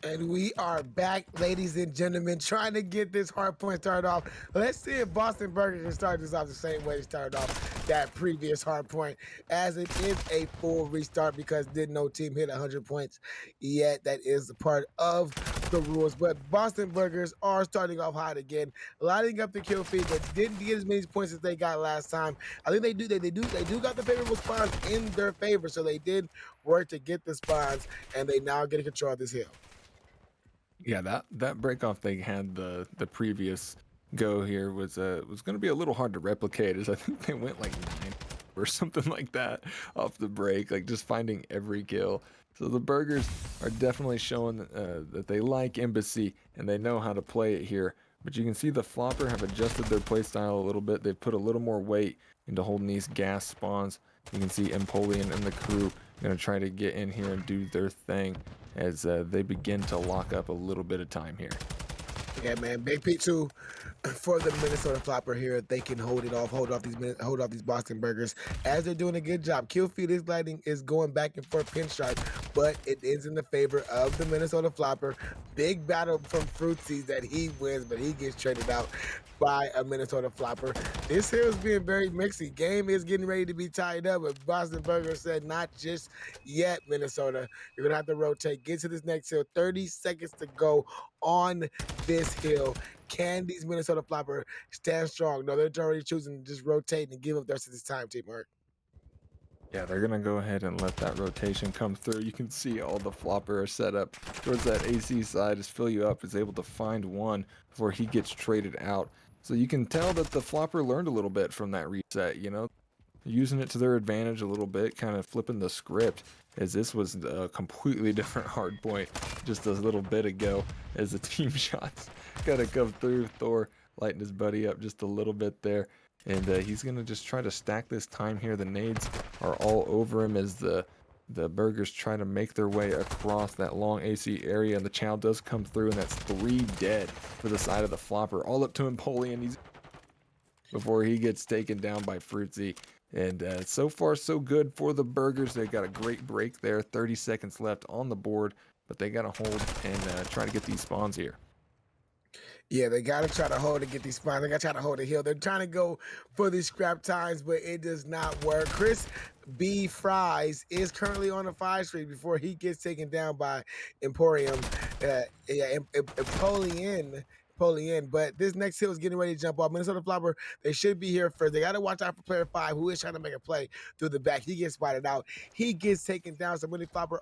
And we are back, ladies and gentlemen, trying to get this hard point started off. Let's see if Boston Burger can start this off the same way they started off that previous hard point, as it is a full restart because did no team hit 100 points yet. That is a part of the rules. But Boston Burgers are starting off hot again, lighting up the kill feed, but didn't get as many points as they got last time. I think they do got the favorable spawns in their favor, so they did work to get the spawns, and they now get control of this hill. Yeah, that break off they had the previous go here was going to be a little hard to replicate, as I think they went like 9 or something like that off the break, like just finding every kill. So the Burgers are definitely showing that they like Embassy and they know how to play it here. But you can see the Floppr have adjusted their playstyle a little bit. They've put a little more weight into holding these gas spawns. You can see Empoleon and the crew going to try to get in here and do their thing as they begin to lock up a little bit of time here. Yeah, man, big P2 for the Minnesota Floppr here. They can hold off these Boston Burgers, as they're doing a good job. Kill feed is going back and forth pinstripe, but it is in the favor of the Minnesota Floppr. Big battle from Fruitsy that he wins, but he gets traded out by a Minnesota Floppr. This here is being very mixy. Game is getting ready to be tied up, but Boston Burger said not just yet, Minnesota. You're gonna have to rotate. Get to this next hill. 30 seconds to go on this hill. Can these Minnesota Floppr stand strong? No, they're already choosing to just rotate and give up the rest of this time, teamwork. Yeah, they're going to go ahead and let that rotation come through. You can see all the Floppr are set up towards that AC side as Fill You Up is able to find one before he gets traded out. So you can tell that the Floppr learned a little bit from that reset, you know, using it to their advantage a little bit, kind of flipping the script, as this was a completely different hard point just a little bit ago, as the team shots got to come through. Thor lighting his buddy up just a little bit there, and he's going to just try to stack this time here. The nades are all over him as the Burgers try to make their way across that long AC area, and the Chow does come through, and that's 3 dead for the side of the Floppr, all up to Empoleon. He's before he gets taken down by Fruitsy. And so far, so good for the Burgers. They got a great break there. 30 seconds left on the board, but they got to hold and try to get these spawns here. Yeah, they got to try to hold and get these spawns. They got to try to hold the hill. They're trying to go for these scrap times, but it does not work. Chris B. Fries is currently on the 5 street before he gets taken down by Emporium. Empoleon, but this next hill is getting ready to jump off. Minnesota Floppr, they should be here first. They got to watch out for player 5, who is trying to make a play through the back. He gets spotted out. He gets taken down. So Minnesota Floppr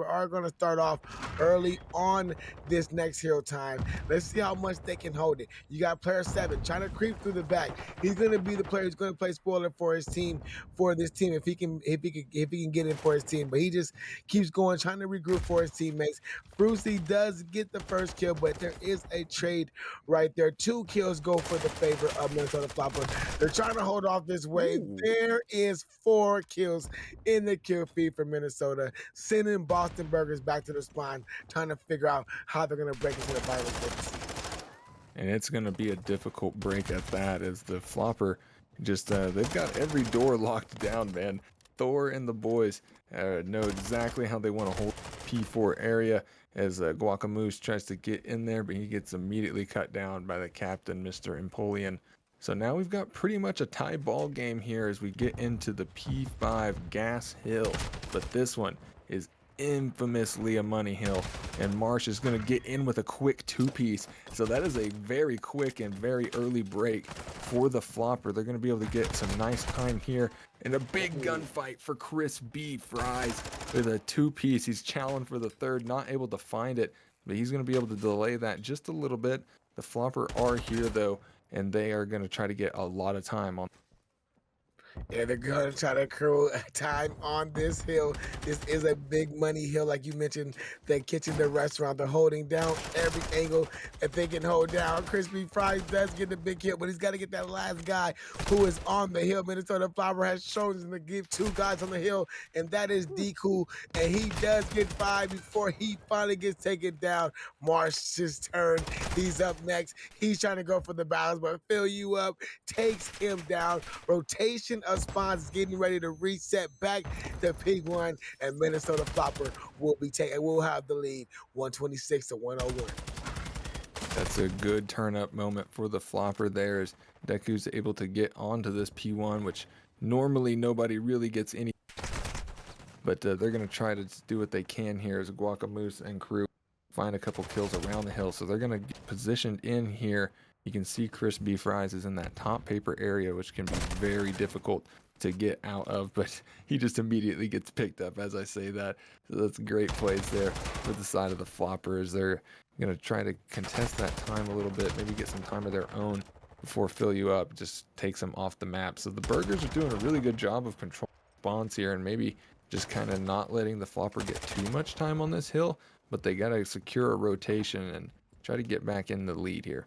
are going to start off early on this next hill time. Let's see how much they can hold it. You got player 7 trying to creep through the back. He's going to be the player who's going to play spoiler for his team, for this team, if he can get in for his team. But he just keeps going, trying to regroup for his teammates. Brucey does get the first kill, but there is a trade right there. 2 kills go for the favor of Minnesota Floppr. They're trying to hold off this wave. Ooh. There is 4 kills in the kill feed for Minnesota, sending Boston Burgers back to the spawn, trying to figure out how they're going to break into the finals. And it's going to be a difficult break at that, as the Floppr just, they've got every door locked down, man. Thor and the boys know exactly how they want to hold P4 area, as Guacamoose tries to get in there, but he gets immediately cut down by the captain, Mr. Empoleon. So now we've got pretty much a tie ball game here as we get into the P5 Gas Hill, but this one is infamously a money hill, and Marsh is going to get in with a quick 2-piece. So that is a very quick and very early break for the Floppr. They're going to be able to get some nice time here, and a big gunfight for Chris B. Fries with a 2-piece. He's challenging for the 3rd, not able to find it, but he's going to be able to delay that just a little bit. The Floppr are here though, and they are going to try to get a lot of time on. Yeah, they're going to try to accrue time on this hill. This is a big money hill, like you mentioned. The kitchen, the restaurant, they're holding down every angle that they can hold down. Crispy Fries does get the big hill, but he's got to get that last guy who is on the hill. Minnesota Floppr has chosen to give 2 guys on the hill, and that is Deku, and he does get 5 before he finally gets taken down. Marsh's turn. He's up next. He's trying to go for the balance, but Fill You Up takes him down. Rotation P1 of spawns is getting ready to reset back to P1, and Minnesota Floppr will have the lead 126 to 101. That's a good turn up moment for the Floppr there as Deku's able to get onto this P1, which normally nobody really gets any. But they're going to try to do what they can here as Guacamoose and crew find a couple kills around the hill. So they're going to get positioned in here. You can see Chris B. Fries is in that top paper area, which can be very difficult to get out of, but he just immediately gets picked up as I say that. So that's great plays there for the side of the Floppers. They're going to try to contest that time a little bit, maybe get some time of their own before Fill You Up just takes them off the map. So the Burgers are doing a really good job of controlling spawns here and maybe just kind of not letting the Floppr get too much time on this hill, but they got to secure a rotation and try to get back in the lead here.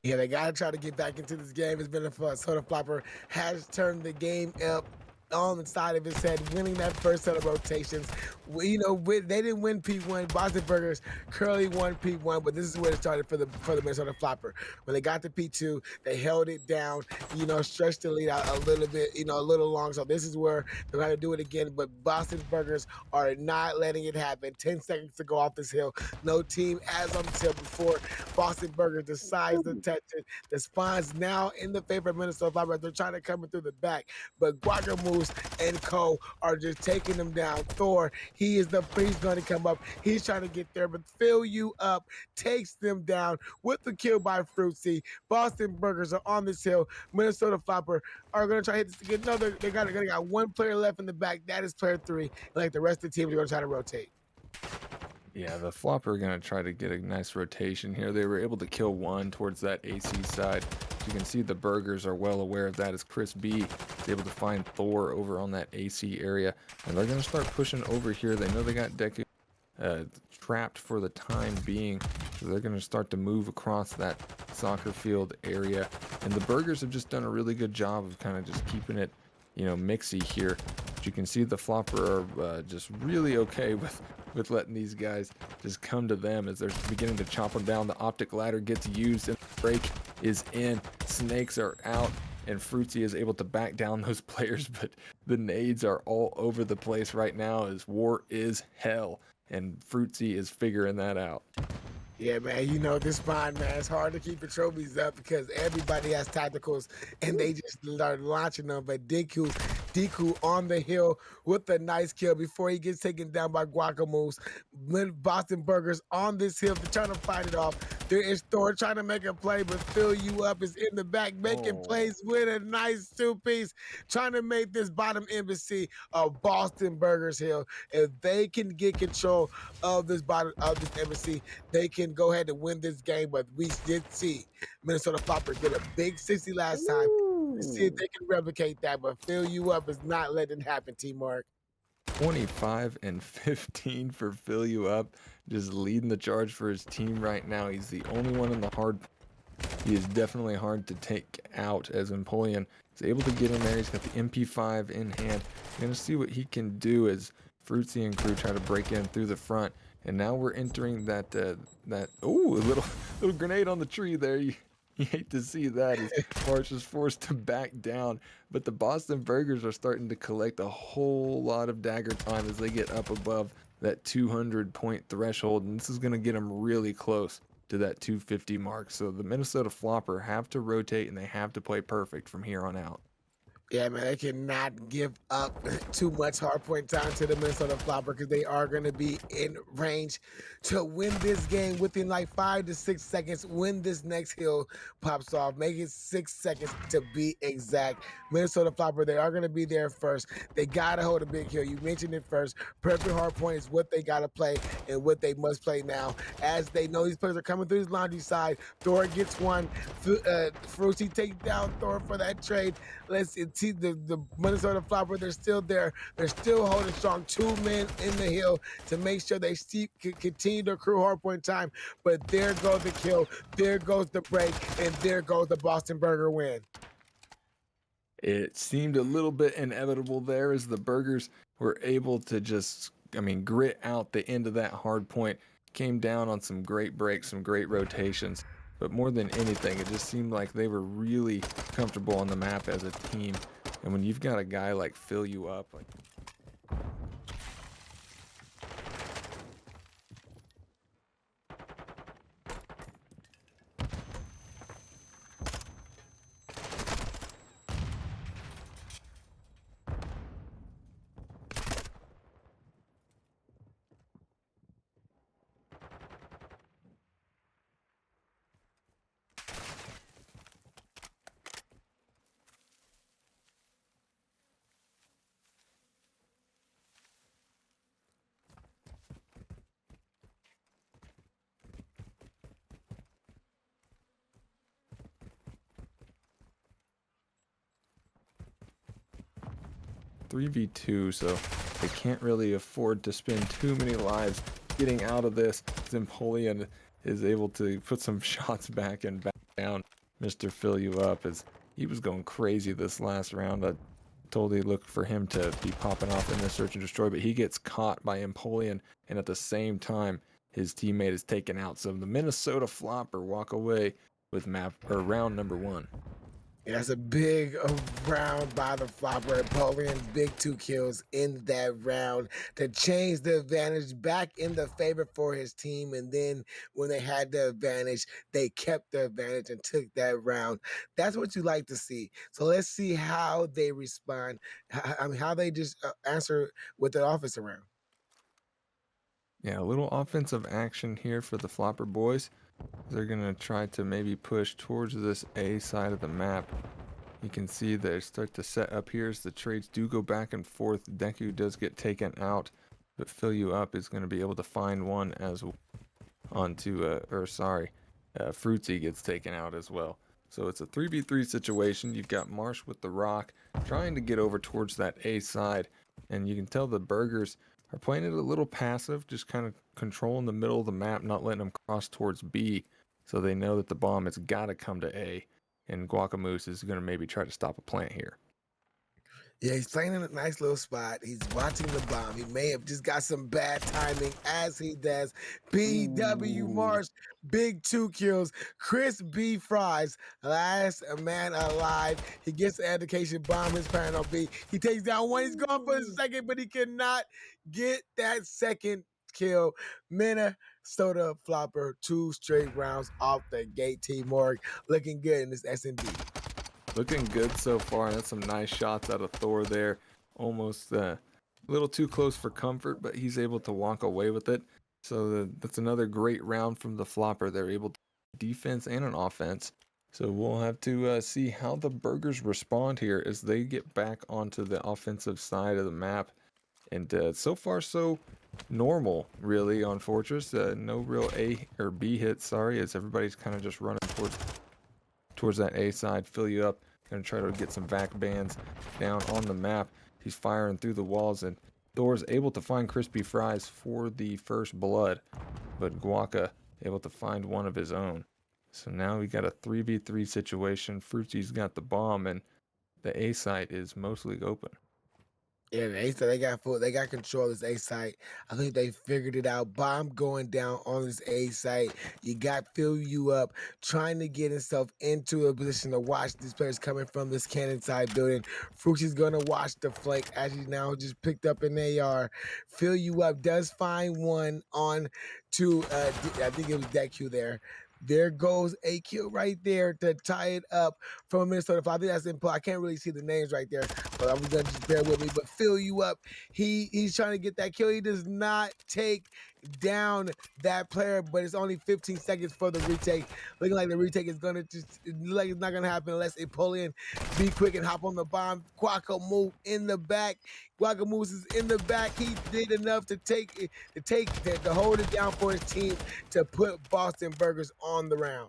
Yeah, they got to try to get back into this game. It's been a fun. So the Floppr has turned the game up on the side of his head, winning that first set of rotations. They didn't win P1. Boston Burgers currently won P1, but this is where it started for the Minnesota Floppr. When they got to P2, they held it down, stretched the lead out a little bit, a little long. So this is where they're going to do it again. But Boston Burgers are not letting it happen. 10 seconds to go off this hill. No team as on this hill before Boston Burgers decides to touch it. The spawns now in the favor of Minnesota Floppr. They're trying to come through the back, but Guacamoose and Co are just taking them down. Thor, he's going to come up. He's trying to get there, but Fill You Up takes them down with the kill by Fruitsy. Boston Burgers are on this hill. Minnesota Floppr are going to try to hit this again. No, they got one player left in the back. That is player 3. Like the rest of the team, they're going to try to rotate. Yeah, the Floppr are going to try to get a nice rotation here. They were able to kill one towards that AC side. You can see the Burgers are well aware of that as Chris B is able to find Thor over on that AC area. And they're going to start pushing over here. They know they got Deku trapped for the time being. So they're going to start to move across that soccer field area. And the Burgers have just done a really good job of kind of just keeping it, mixy here. But you can see the Floppr are just really okay with letting these guys just come to them as they're beginning to chop them down. The optic ladder gets used and the break is in. Snakes are out and Fruitsy is able to back down those players, but the nades are all over the place right now as war is hell and Fruitsy is figuring that out. Yeah, man, this spawn, man, it's hard to keep the trophies up because everybody has tacticals and they just start launching them. But Deku on the hill with a nice kill before he gets taken down by Guacamoose. Boston Burgers on this hill, they're trying to fight it off. There is Thor trying to make a play, but Fill You Up is in the back making plays with a nice 2-piece, trying to make this bottom embassy of Boston Burgers hill. If they can get control of this embassy, they can go ahead and win this game. But we did see Minnesota Floppr get a big 60 last time. Let's see if they can replicate that, but Fill You Up is not letting it happen, T-Mark. 25 and 15 for Fill You Up, just leading the charge for his team right now. He's the only one in the hard. He is definitely hard to take out as Empoleon is able to get in there. He's got the MP5 in hand. We're going to see what he can do as Fruitsy and crew try to break in through the front. And now we're entering that a little grenade on the tree there. You hate to see that as March is forced to back down, but the Boston Burgers are starting to collect a whole lot of dagger time as they get up above that 200 point threshold, and this is going to get them really close to that 250 mark. So the Minnesota Floppr have to rotate and they have to play perfect from here on out. Yeah, man, they cannot give up too much hardpoint time to the Minnesota Floppr because they are going to be in range to win this game within like 5 to 6 seconds when this next hill pops off. Make it 6 seconds to be exact. Minnesota Floppr, they are going to be there first. They got to hold a big hill. You mentioned it first. Perfect hardpoint is what they got to play and what they must play now. As they know these players are coming through his laundry side. Thor gets one. Fruitsy takes down Thor for that trade. Let's see the Minnesota Floppr, they're still there. They're still holding strong. 2 men in the hill to make sure they continue to accrue hardpoint time. But there goes the kill. There goes the break. And there goes the Boston Burger win. It seemed a little bit inevitable there as the Burgers were able to just, grit out the end of that hard point. Came down on some great breaks, some great rotations. But more than anything, it just seemed like they were really comfortable on the map as a team. And when you've got a guy like fill you up, like 3v2, so they can't really afford to spend too many lives getting out of this. Empoleon is able to put some shots back and back down Mr. Fill You Up, as he was going crazy this last round. I totally looked for him to be popping off in this search and destroy, but he gets caught by Empoleon, and at the same time his teammate is taken out. So the Minnesota Floppr walk away with round number 1. Yeah, that's a big round by the Flopper. Napoleon's big 2 kills in that round to change the advantage back in the favor for his team. And then when they had the advantage, they kept the advantage and took that round. That's what you like to see. So let's see how they respond. I mean, how they just answer with the offensive round. Yeah, a little offensive action here for the Flopper boys. They're going to try to maybe push towards this A side of the map. You can see they start to set up here as the trades do go back and forth. Deku does get taken out, but Fill You Up is going to be able to find one as onto, Fruitsy gets taken out as well. So it's a 3v3 situation. You've got Marsh with the rock trying to get over towards that A side, and you can tell the Burgers are playing it a little passive, just kind of controlling the middle of the map, not letting them cross towards B, so they know that the bomb has got to come to A, and Guacamoose is going to maybe try to stop a plant here. Yeah, he's playing in a nice little spot. He's watching the bomb. He may have just got some bad timing as he does. BW Marsh, big 2 kills. Chris B. Fries, last man alive. He gets the education bomb, his parent on B. He takes down one. He's gone for the second, but he cannot get that second kill. Minnesota Floppr, 2 straight rounds off the gate. Teamwork looking good in this S&D. Looking good so far, and that's some nice shots out of Thor there. Almost a little too close for comfort, but he's able to walk away with it. So that's another great round from the Flopper. They're able to defense and an offense. So we'll have to see how the Burgers respond here as they get back onto the offensive side of the map. And so far, so normal, really, on Fortress. No real A or B hits, sorry, as everybody's kind of just running towards that A side. Fill You Up, gonna try to get some vac bands down on the map. He's firing through the walls, and Thor's able to find Crispy Fries for the first blood, but Guaca able to find one of his own. So now we got a 3v3 situation. Fruitsy's got the bomb, and the A site is mostly open. Yeah, the A site, they got control of this A site. I think they figured it out. Bomb going down on this A site. You got Fill You Up trying to get himself into a position to watch these players coming from this cannon side building. Frucci's gonna watch the flank as he now just picked up an AR. Fill You Up does find one on to I think it was Deku there. There goes a kill right there to tie it up from Minnesota Floppr. I think that's important. I can't really see the names right there, but I'm gonna just bear with me. But Fill You Up, he's trying to get that kill. He does not take down that player, but it's only 15 seconds for the retake. Looking like the retake is gonna like it's not gonna happen unless Napoleon be quick and hop on the bomb. Guaco move in the back. Guacamoose is in the back. He did enough to hold it down for his team to put Boston Burgers on the round.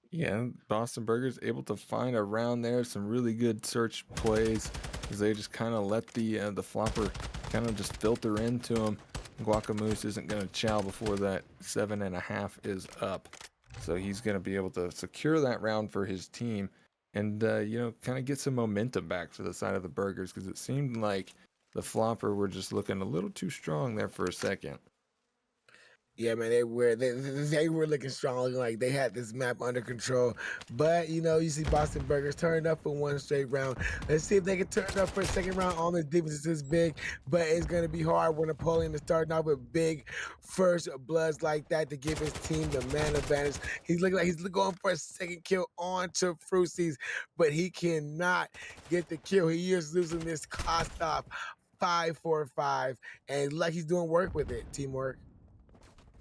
Yeah, Boston Burgers able to find a round there. Some really good search plays as they just kind of let the Flopper kind of just filter into him. Guacamoose isn't going to chow before that 7.5 is up. So he's going to be able to secure that round for his team and, kind of get some momentum back for the side of the Burgers, because it seemed like the Flopper were just looking a little too strong there for a second. Yeah, man, they were looking strong, looking like they had this map under control. But you see Boston Burgers turned up for one straight round. Let's see if they can turn it up for a second round. On the defense is this big, but it's gonna be hard when Napoleon is starting off with big first bloods like that to give his team the man advantage. He's looking like he's going for a second kill on to Fruities, but he cannot get the kill. He is losing this cost off 5-4-5, and like he's doing work with it, teamwork.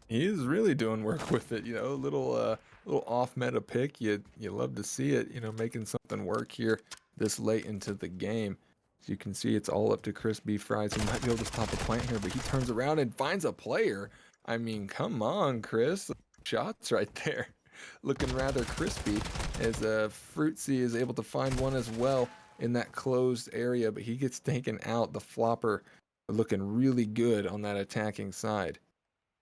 He is really doing work with it, a little off meta pick. You love to see it, making something work here this late into the game. As you can see, it's all up to Crispy Fries. He might be able to stop a plant here, but he turns around and finds a player. I mean, come on, Chris. Shots right there. Looking rather crispy as Fruitsy is able to find one as well in that closed area, but he gets taken out. The Floppr looking really good on that attacking side.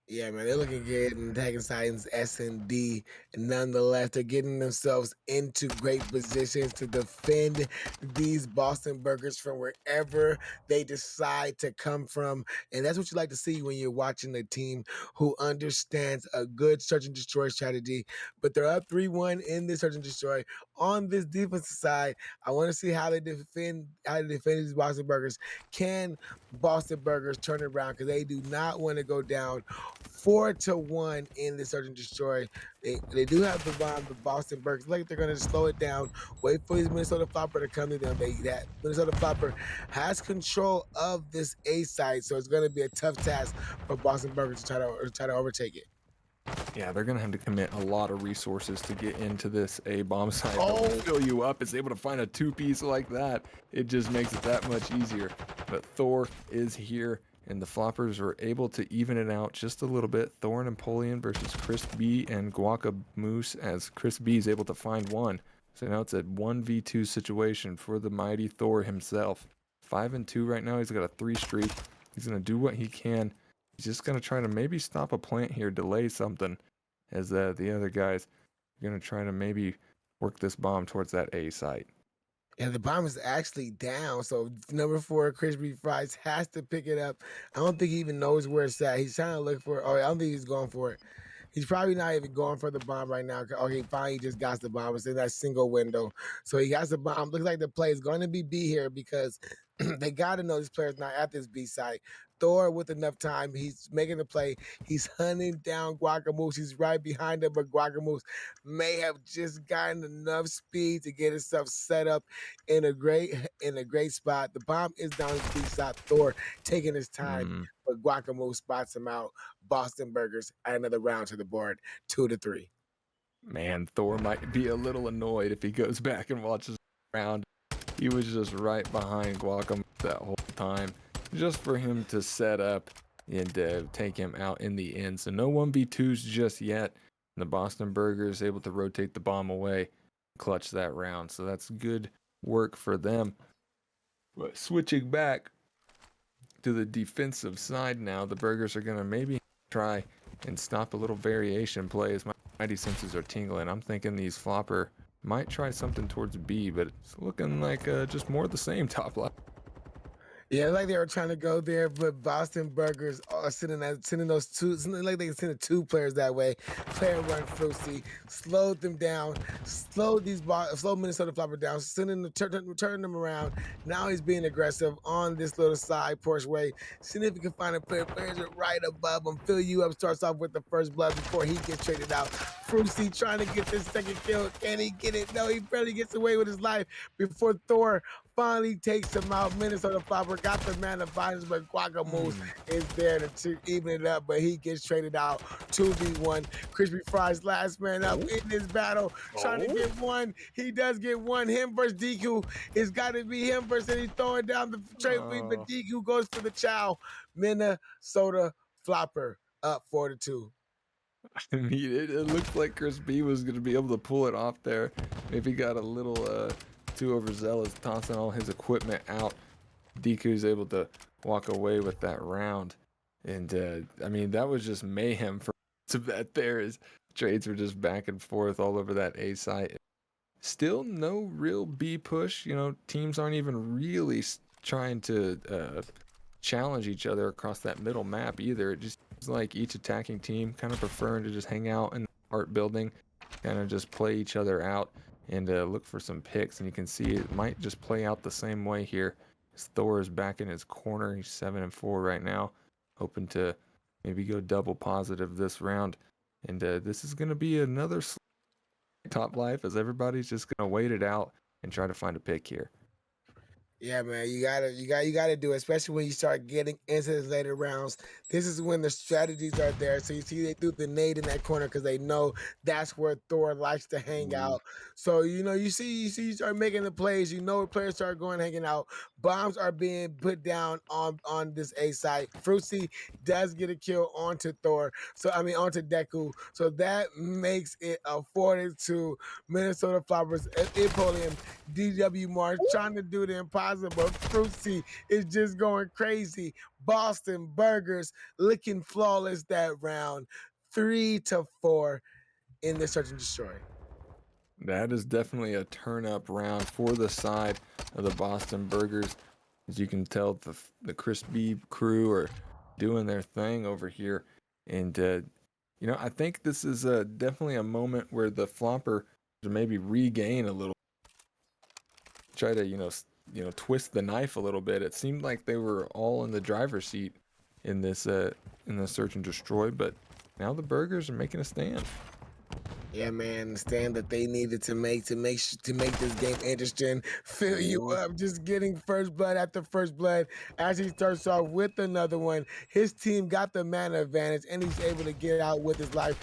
Yeah, man, they're looking good and taking Titans S and D. Nonetheless, they're getting themselves into great positions to defend these Boston Burgers from wherever they decide to come from. And that's what you like to see when you're watching a team who understands a good search and destroy strategy. But they're up 3-1 in this search and destroy. On this defensive side, I want to see how they defend these Boston Burgers. Can Boston Burgers turn it around? Because they do not want to go down 4-1 in the search and destroy. They do have the bomb, the Boston Burgers. Like they're gonna slow it down. Wait for these Minnesota Floppr to come to them. That Minnesota Floppr has control of this A site, so it's gonna be a tough task for Boston Burgers to try to overtake it. Yeah, they're going to have to commit a lot of resources to get into this A bomb site. But Oh, when fill you up is able to find a two-piece like that, it just makes it that much easier. But Thor is here, and the Floppers are able to even it out just a little bit. Thor and Napoleon versus Chris B and Guaca Moose, as Chris B is able to find one. So now it's a 1v2 situation for the mighty Thor himself. 5-2 right now. He's got a 3 streak. He's going to do what he can. He's just going to try to maybe stop a plant here, delay something, as the other guys are going to try to maybe work this bomb towards that A site. yeah, the bomb is actually down. So number 4, Crispy Fries has to pick it up. I don't think he even knows where it's at. He's trying to look for it. Oh, I don't think he's going for it. He's probably not even going for the bomb right now. Okay, fine, he just got the bomb. It's in that single window. So he got the bomb. Looks like the play is going to be B here because they got to know this player's not at this B site. Thor with enough time. He's making the play. He's hunting down Guacamoose. He's right behind him, but Guacamoose may have just gotten enough speed to get himself set up in a great spot. The bomb is down his B side. Thor taking his time, Mm, but Guacamole spots him out. Boston Burgers add another round to the board, 2-3. man, Thor might be a little annoyed if he goes back and watches the round. He was just right behind Guacamole that whole time, just for him to set up and take him out in the end. So no 1v2s just yet. And the Boston Burgers able to rotate the bomb away, clutch that round. So that's good work for them. But switching back to the defensive side now, the Burgers are going to maybe try and stop a little variation play as my mighty senses are tingling. I'm thinking these Floppr might try something towards B, but it's looking like just more of the same top left. Yeah, like they were trying to go there, but Boston Burgers are sending those two, like they sending 2 players that way. Player run Fruity, slowed them down, slowed Minnesota Floppr down, turning them around. Now he's being aggressive on this little side porch way. Seeing if he can find a player. Players are right above him. Fill you up starts off with the first blood before he gets traded out. Fruity trying to get this second kill. Can he get it? No, he barely gets away with his life before Thor finally takes him out. Minnesota Floppr got the man of violence, but Guacamole is there to even it up, but he gets traded out. 2v1. Crispy Fries last man up in this battle, trying to get one. He does get one. Him versus DQ. It's got to be him versus he's throwing down the trade feed, but DQ goes for the chow. Minnesota Floppr up 4-2. I mean, it looks like Chris B was going to be able to pull it off there. Maybe got a little too overzealous, tossing all his equipment out. Deku's able to walk away with that round. And, I mean, that was just mayhem for to that there. As trades were just back and forth all over that A site. Still no real B push. Teams aren't even really trying to challenge each other across that middle map either. It just like each attacking team kind of preferring to just hang out in the art building, kind of just play each other out and look for some picks. And you can see it might just play out the same way here. As Thor is back in his corner. He's 7-4 right now, hoping to maybe go double positive this round. And this is going to be another top life as everybody's just going to wait it out and try to find a pick here. Yeah, man, you gotta do it, especially when you start getting into the later rounds. This is when the strategies are there. So you see they threw the nade in that corner because they know that's where Thor likes to hang Ooh. out. So you start making the plays. You know, players start going hanging out. Bombs are being put down on this A site. Fruitsy does get a kill onto Thor. So I mean onto Deku. So that makes it afforded to Minnesota Flopprs, Empoleon, DW Marsh trying to do the impossible. Fruitsy is just going crazy. Boston Burgers looking flawless that round. 3-4 in the search and destroy. That is definitely a turn up round for the side of the Boston Burgers. As you can tell, the Chris B crew are doing their thing over here. And, I think this is definitely a moment where the Flopper to maybe regain a little, try to, twist the knife a little bit. It seemed like they were all in the driver's seat in this search and destroy, but now the Burgers are making a stand. Yeah, man, the stand that they needed to make this game interesting, fill you up, just getting first blood after first blood as he starts off with another one. His team got the mana advantage, and he's able to get out with his life.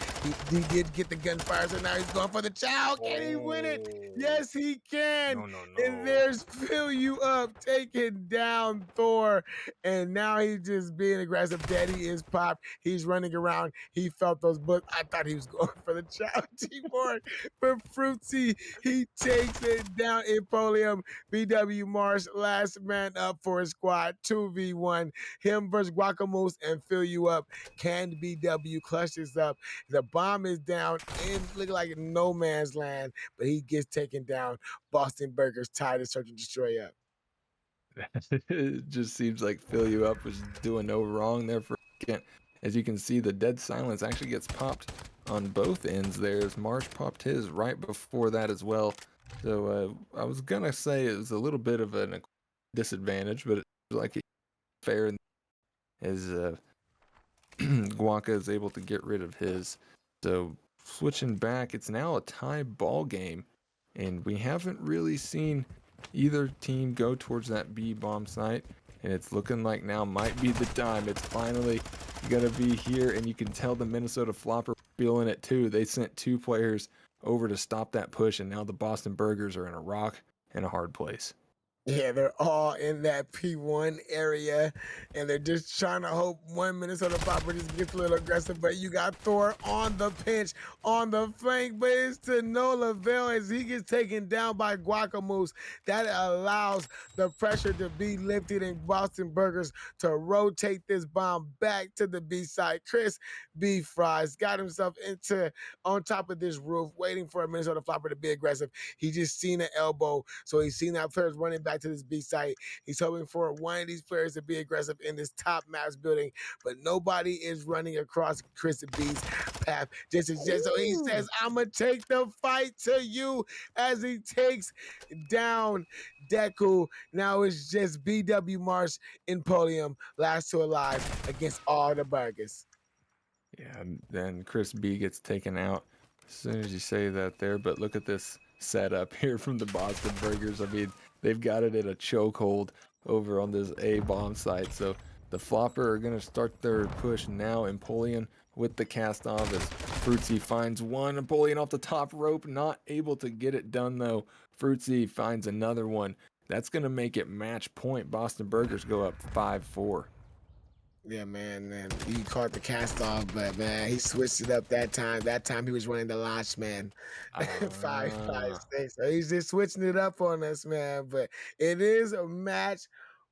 He did get the gunfire, so now he's going for the chow. Can he win it? Yes, he can. No. And there's fill you up, taking down Thor, and now he's just being aggressive. Daddy is popped. He's running around. He felt those bullets. I thought he was going for the chow. Teamwork, but Fruitsy, he takes it down. Empoleon, BW Marsh, last man up for his squad, 2v1. Him versus Guacamole and fill you up. Can BW clutch this up? The bomb is down in looking like no man's land, but he gets taken down. Boston Burgers tied to search and destroy up. It just seems like fill you up was doing no wrong there for a second. As you can see, the dead silence actually gets popped on both ends there, as Marsh popped his right before that as well. So I was gonna say it was a little bit of a disadvantage, but it's like fair as Guaca is able to get rid of his. So switching back, it's now a tie ball game, and we haven't really seen either team go towards that B bomb site, and it's looking like now might be the time. It's finally gonna be here, and you can tell the Minnesota Floppr feeling it too. They sent 2 players over to stop that push, and now the Boston Burgers are in a rock and a hard place. Yeah, they're all in that P1 area, and they're just trying to hope one Minnesota Floppr just gets a little aggressive. But you got Thor on the pinch, on the flank, but it's to no avail as he gets taken down by Guacamole. That allows the pressure to be lifted in Boston Burgers to rotate this bomb back to the B side. Chris B. Fries got himself on top of this roof, waiting for a Minnesota Floppr to be aggressive. He just seen an elbow, so he's seen that players running back to this B site. He's hoping for one of these players to be aggressive in this top maps building, but nobody is running across Chris B's path. So he says, "I'ma take the fight to you," as he takes down Deku. Now it's just BW Marsh and Podium, last two alive against all the Burgers. Yeah, and then Chris B gets taken out as soon as you say that there. But look at this setup here from the Boston Burgers. I mean, they've got it in a chokehold over on this A bomb site. So the Flopper are going to start their push now. Empoleon with the cast off as Fruitsy finds one. Empoleon off the top rope, not able to get it done though. Fruitsy finds another one. That's going to make it match point. Boston Burgers go up 5-4. Yeah, man, he caught the cast off, but man, he switched it up that time. That time he was running the launch, man. 5-5-6. So he's just switching it up on us, man. But it is a match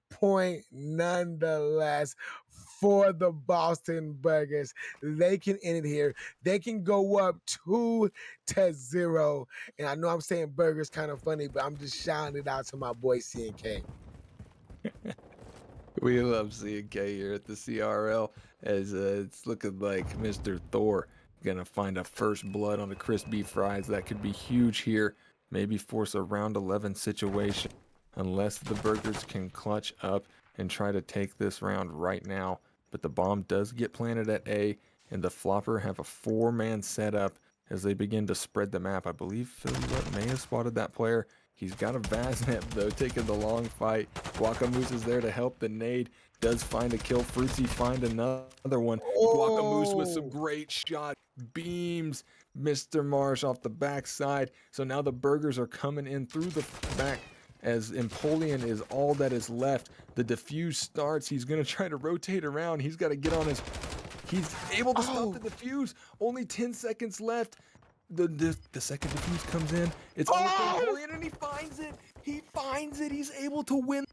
point nonetheless for the Boston Burgers. They can end it here. They can go up 2-0. And I know I'm saying burgers kind of funny, but I'm just shouting it out to my boy CNK. We love seeing K here at the CRL as it's looking like Mr. Thor gonna find a first blood on the crispy fries. That could be huge here. Maybe force a round 11 situation unless the burgers can clutch up and try to take this round right now. But the bomb does get planted at A, and the Floppr have a 4-man setup as they begin to spread the map. I believe Philly may have spotted that player. He's got a Vaznet though, taking the long fight. Guacamoose is there to help the nade. Does find a kill. Fruitsy find another one. Guacamoose with some Oh, great shot. Beams Mr. Marsh off the backside. So now the burgers are coming in through the back as Empoleon is all that is left. The diffuse starts. He's going to try to rotate around. He's got to get on his... He's able to stop the oh, diffuse. Only 10 seconds left. The second diffuse comes in. It's on oh! Empoleon and he finds it. He finds it. He's able to win.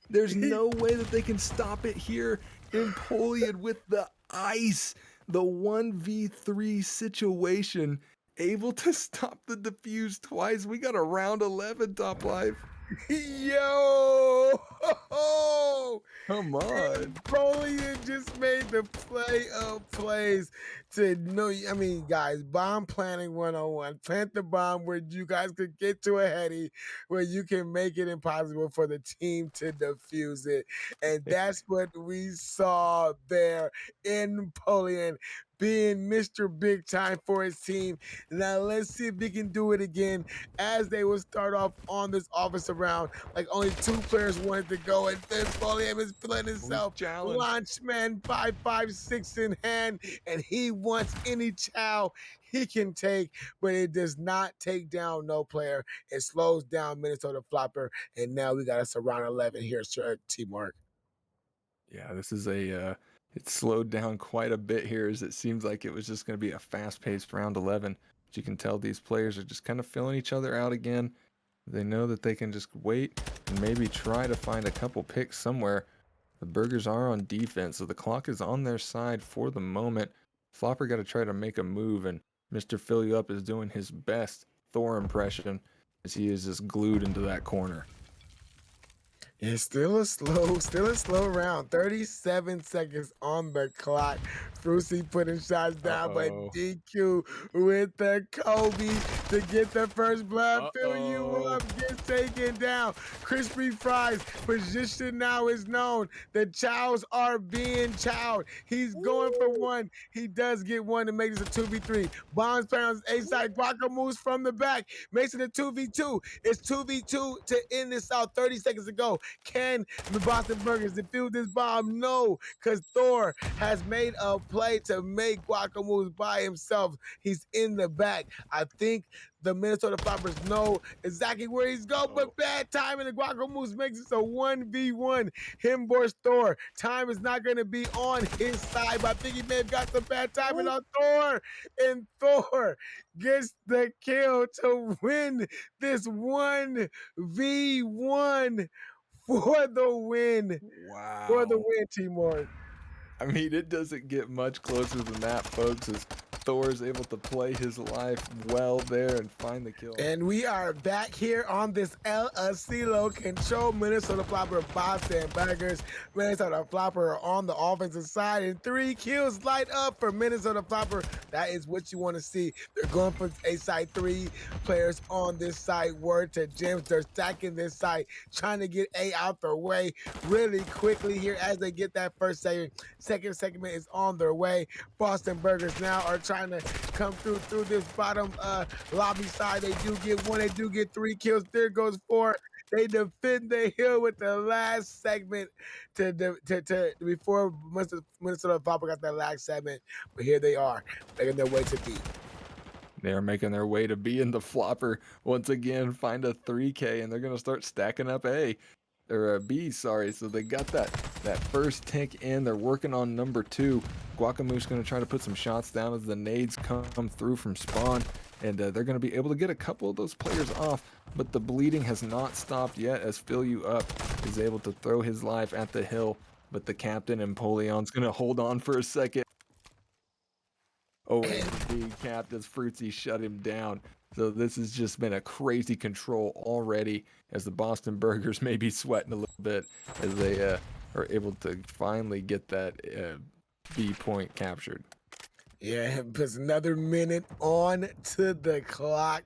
There's no way that they can stop it here. Empoleon with the ice. The 1v3 situation. Able to stop the diffuse twice. We got a round 11 top life. Yo! Come on. Napoleon just made the play of plays to know. I mean, guys, bomb planning 101. Plant the bomb where you guys could get to a heady, where you can make it impossible for the team to defuse it. And that's what we saw there in Napoleon being Mr. Big Time for his team. Now let's see if he can do it again as they will start off on this offensive round. Like only 2 players wanted to go, and then Napoleon is feeling himself. Challenge. Launchman 556 in hand, and he wants any chow he can take, but it does not take down no player. It slows down Minnesota Floppr, and now we got us a round 11 here, sir, teamwork. Yeah, this is a it slowed down quite a bit here as it seems like it was just going to be a fast-paced round 11. But you can tell these players are just kind of filling each other out again. They know that they can just wait and maybe try to find a couple picks somewhere. The burgers are on defense, so the clock is on their side for the moment. Floppr got to try to make a move, and Mr. Fill You Up is doing his best Thor impression as he is just glued into that corner. It's still a slow round. 37 seconds on the clock. Fruity putting shots down, but DQ with the Kobe to get the first blood. Fill you up, gets taken down. Crispy Fries position now is known. The chows are being chowed. He's going for one. He does get one to make this a 2v3. Bombs pounds A-side. Guacamoose from the back makes it a 2v2. It's 2v2 to end this out 30 seconds ago. Can the Boston Burgers defuse this bomb? No, because Thor has made a play to make Guacamoose by himself. He's in the back. I think the Minnesota Floppers know exactly where he's going, but bad timing. The Guacamoose makes it a 1v1. Him versus Thor. Time is not going to be on his side, but I think he may have got some bad timing on Thor. And Thor gets the kill to win this 1v1 for the win. Wow. For the win, Timor. I mean, it doesn't get much closer than that, folks, as Thor is able to play his life well there and find the kill. And we are back here on this LSCLO control Minnesota Floppr Boston Burgers. Minnesota Floppr on the offensive side, and 3 kills light up for Minnesota Floppr. That is what you want to see. They're going for a side 3 players on this side. Word to Gems. They're stacking this side, trying to get A out their way really quickly here as they get that first segment. Second segment is on their way. Boston Burgers now are trying to come through this bottom lobby side. They do get 1, they do get 3 kills. There goes 4. They defend the hill with the last segment before Minnesota Floppr got that last segment. But here they are, making their way to B. They are making their way to B, in the Floppr once again find a 3K, and they're going to start stacking up A. Or B, sorry. So they got that first tank in. They're working on number 2. Guacamoose going to try to put some shots down as the nades come through from spawn, and they're going to be able to get a couple of those players off, but the bleeding has not stopped yet as Fill You Up is able to throw his life at the hill, but the captain Empoleon's going to hold on for a second. Oh, and capped as Fruitsy shut him down. So this has just been a crazy control already, as the Boston Burgers may be sweating a little bit as they are able to finally get that B point captured. Yeah, it puts another minute on to the clock.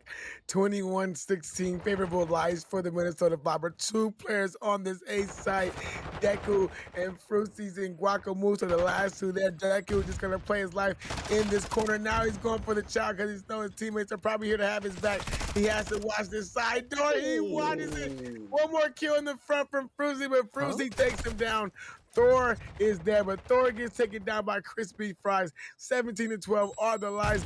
21-16, favorable lies for the Minnesota Floppr. 2 players on this A site, Deku and Fruities and Guacamoose are the last 2 there. Deku just gonna play his life in this corner. Now he's going for the child because he knows his teammates are probably here to have his back. He has to watch this side door. He watches it. One more kill in the front from Fruity, but Fruity takes him down. Thor is there, but Thor gets taken down by Crispy Fries. 17-12 are the lines.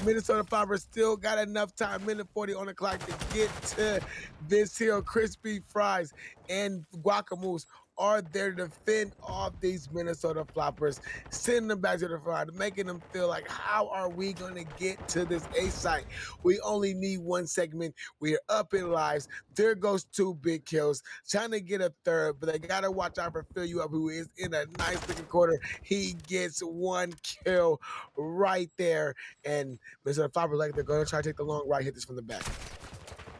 Minnesota Floppr still got enough time, minute 40 on the clock, to get to this hill. Crispy Fries and Guacamoose are there to fend off these Minnesota Floppers, sending them back to the front, making them feel like, how are we going to get to this A site? We only need 1 segment. We are up in lives. There goes 2 big kills, trying to get a third, but they got to watch out for Fill You Up, who is in a nice looking quarter. He gets 1 kill right there, and Minnesota Floppr, like, they're going to try to take the long right, hit this from the back.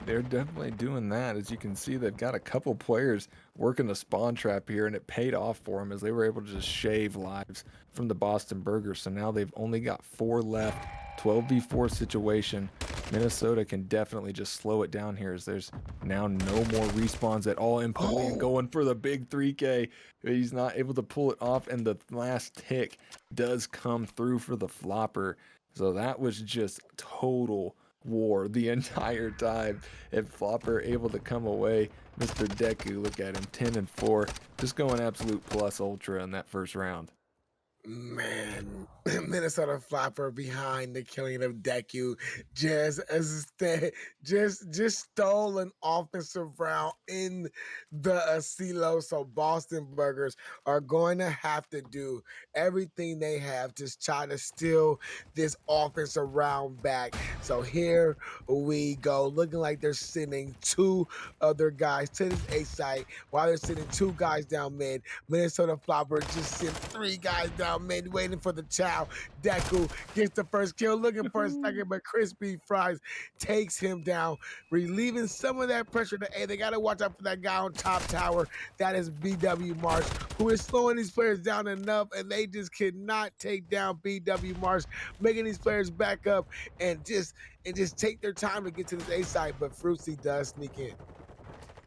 They're definitely doing that. As you can see, they've got a couple players working the spawn trap here, and it paid off for them as they were able to just shave lives from the Boston Burgers. So now they've only got 4 left. 12v4 situation. Minnesota can definitely just slow it down here, as there's now no more respawns at all. And Pavilion going for the big 3K. He's not able to pull it off, and the last tick does come through for the Floppr. So that was just total war the entire time, and Floppr able to come away. Mr. Deku, look at him, 10-4, just going absolute plus ultra in that first round. Man, Minnesota Floppr behind the killing of Deku just stole an offensive round in the silo. So Boston Burgers are going to have to do everything they have to try to steal this offensive round back. So here we go, looking like they're sending 2 other guys to this A site while they're sending 2 guys down mid. Minnesota Floppr just sent 3 guys down mid, waiting for the child. Deku gets the first kill, looking for a second, but Crispy Fries takes him down, relieving some of that pressure to A. They got to watch out for that guy on top tower. That is BW Marsh, who is slowing these players down enough, and they just could not take down BW Marsh, making these players back up and just take their time to get to this A site. But Fruity does sneak in.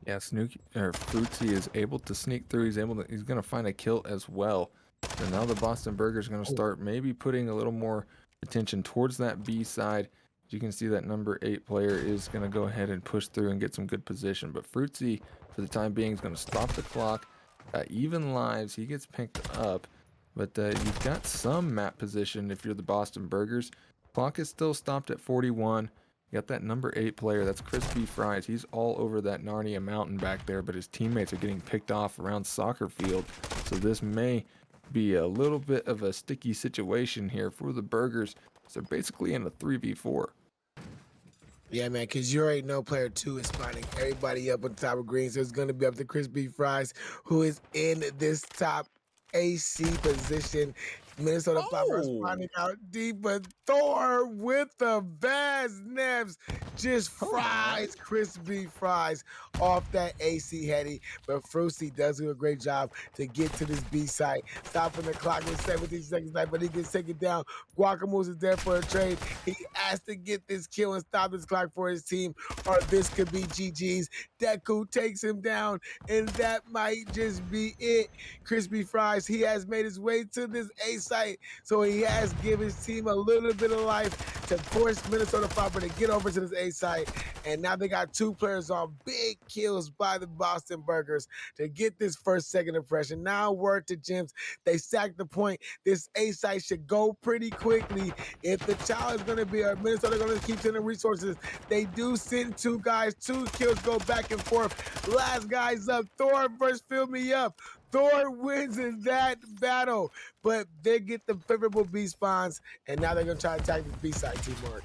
Yeah, Fruitsy is able to sneak through. He's gonna find a kill as well. So now the Boston Burgers going to start maybe putting a little more attention towards that B side. As you can see, that number 8 player is going to go ahead and push through and get some good position. But Fruitsy, for the time being, is going to stop the clock. Even lives, he gets picked up. But you've got some map position if you're the Boston Burgers. Clock is still stopped at 41. You got that number 8 player, that's Crispy Fries. He's all over that Narnia mountain back there, but his teammates are getting picked off around soccer field. So this may be a little bit of a sticky situation here for the Burgers. So basically in a 3v4. Yeah, man, because you already know player 2 is finding everybody up on top of green. So it's going to be up to Crispy Fries, who is in this top AC position. Minnesota Floppr is finding out deep, but Thor with the vast nets just fries Crispy Fries off that AC heady. But Fruity does do a great job to get to this B site, stopping the clock with 17 seconds left, but he gets taken down. Guacamoose is there for a trade. He has to get this kill and stop this clock for his team, or this could be GG's. Deku takes him down, and that might just be it. Crispy Fries, he has made his way to this A site, so he has given his team a little bit of life to force Minnesota Floppr to get over to this A site. And now they got 2 players on big kills by the Boston Burgers to get this first second impression. Now word to Gems, they sacked the point. This A site should go pretty quickly. If the child is going to be, Minnesota going to keep sending resources, they do send 2 guys. 2 kills go back and forth. Last guy's up. Thor versus Fill Me Up. Thor wins in that battle, but they get the favorable B spawns, and now they're going to try to attack the B side, Teamwork.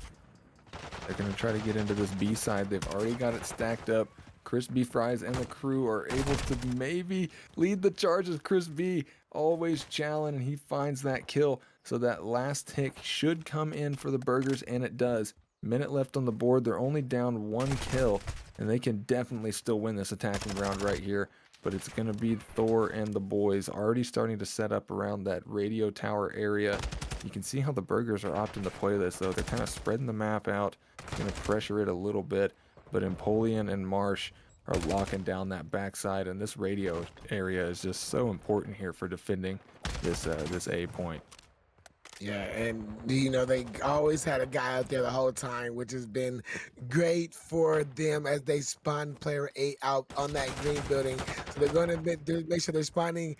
They're going to try to get into this B side. They've already got it stacked up. Crispy Fries and the crew are able to maybe lead the charge as Chris B always challenging, and he finds that kill. So that last tick should come in for the burgers, and it does. Minute left on the board. They're only down 1 kill, and they can definitely still win this attacking round right here. But it's going to be Thor and the boys already starting to set up around that radio tower area. You can see how the burgers are opting to play this, though. They're kind of spreading the map out, going to pressure it a little bit. But Empoleon and Marsh are locking down that backside, and this radio area is just so important here for defending this A point. Yeah, and you know they always had a guy out there the whole time, which has been great for them as they spawn player 8 out on that green building. So they're going to make sure they're spawning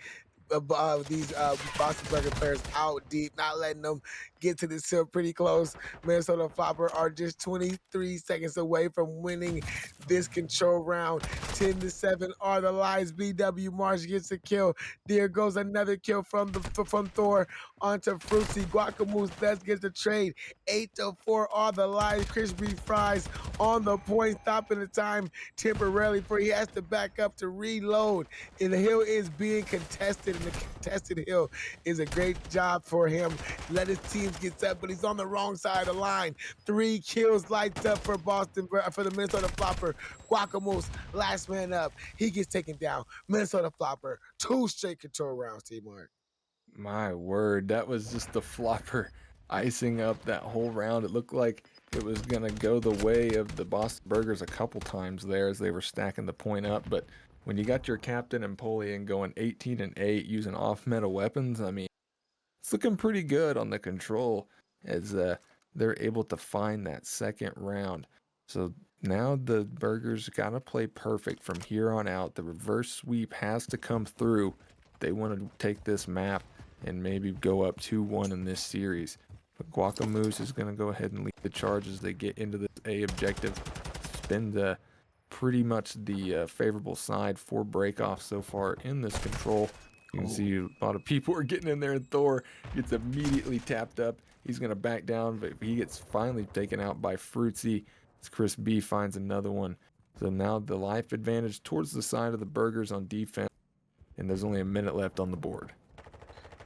these Boston Burger players out deep, not letting them get to the hill pretty close. Minnesota Floppr are just 23 seconds away from winning this control round. 10-7 are the lives. BW Marsh gets a kill. There goes another kill from Thor onto Fruitsy. Guacamoose does get the trade. 8-4 are the lives. Crispy Fries on the point, stopping the time temporarily for he has to back up to reload. And the hill is being contested, and the contested hill is a great job for him. Let his teams get up, but he's on the wrong side of the line. 3 kills lights up for the Minnesota Floppr. Guacamoose, last man up. He gets taken down. Minnesota Floppr, 2 straight control rounds, T-Mark. My word, that was just the Flopper icing up that whole round. It looked like it was going to go the way of the Boston Burgers a couple times there as they were stacking the point up. But when you got your captain Empoleon going 18-8 using off-meta weapons, I mean, it's looking pretty good on the control as they're able to find that second round. So now the Burgers got to play perfect from here on out. The reverse sweep has to come through. They want to take this map and maybe go up 2-1 in this series. But Guacamoose is going to go ahead and lead the charge as they get into this A objective. It's been pretty much the favorable side for breakoff so far in this control. You can see a lot of people are getting in there, and Thor gets immediately tapped up. He's going to back down, but he gets finally taken out by Fruitsy as Chris B finds another one. So now the life advantage towards the side of the Burgers on defense, and there's only a minute left on the board.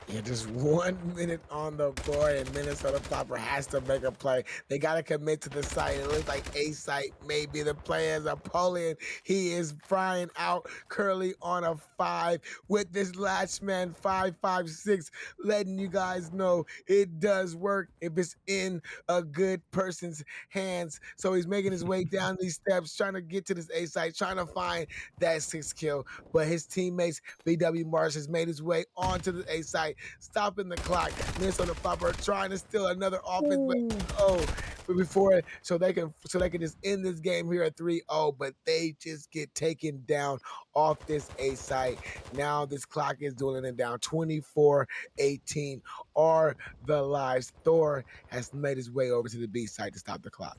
Yeah, just 1 minute on the board, and Minnesota Floppr has to make a play. They got to commit to the site. It looks like A site may be the play as Empoleon. He is frying out Curly on a 5 with this latch man 5-5-6, letting you guys know it does work if it's in a good person's hands. So he's making his way down these steps, trying to get to this A site, trying to find that 6th kill. But his teammates, BW Marsh, has made his way onto the A site, stopping the clock. Minnesota Floppr trying to steal another offense, but before so they can just end this game here at 3-0, but they just get taken down off this A site. Now this clock is dwindling it down. 24-18 are the lives. Thor has made his way over to the B site to stop the clock.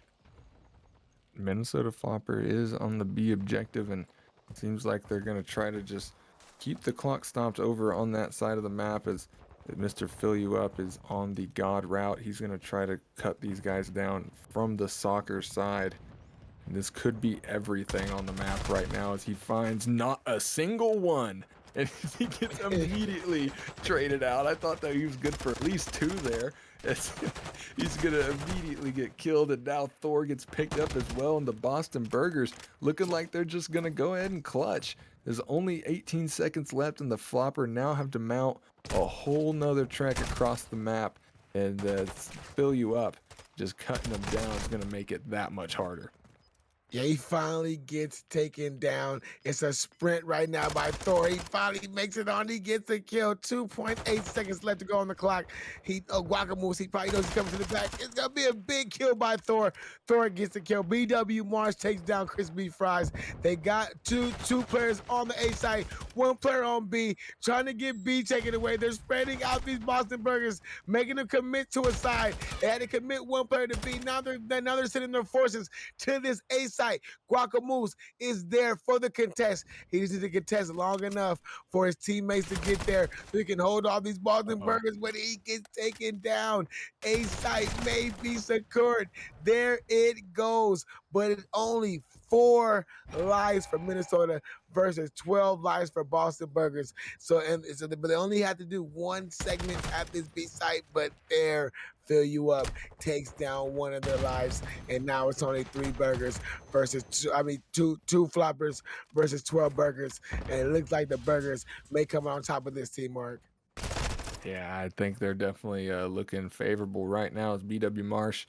Minnesota Floppr is on the B objective, and it seems like they're going to try to just keep the clock stopped over on that side of the map as Mr. Fill You Up is on the God route. He's going to try to cut these guys down from the soccer side. And this could be everything on the map right now as he finds not a single one. And he gets immediately traded out. I thought that he was good for at least 2 there. He's going to immediately get killed, and now Thor gets picked up as well, and the Boston Burgers looking like they're just going to go ahead and clutch. There's only 18 seconds left, and the Floppr now have to mount a whole nother trek across the map, and Fill You Up just cutting them down is going to make it that much harder. Yeah, he finally gets taken down. It's a sprint right now by Thor. He finally makes it on. He gets a kill. 2.8 seconds left to go on the clock. Guacamoose, he probably knows he's coming to the back. It's going to be a big kill by Thor. Thor gets the kill. BW Marsh takes down Crispy Fries. They got two players on the A side, 1 player on B, trying to get B taken away. They're spreading out these Boston Burgers, making them commit to a side. They had to commit 1 player to B. Now they're sending their forces to this A side. Guacamoose is there for the contest. He just needs to contest long enough for his teammates to get there so he can hold all these Boston Burgers when he gets taken down. A site may be secured. There it goes, but it's only 4 lives for Minnesota versus 12 lives for Boston Burgers. But they only had to do one segment at this B site, but there, fill you up, takes down one of their lives, and now it's only 3 burgers versus two floppers versus 12 burgers, and it looks like the burgers may come out on top of this team, Mark. Yeah, I think they're definitely looking favorable right now. As BW Marsh,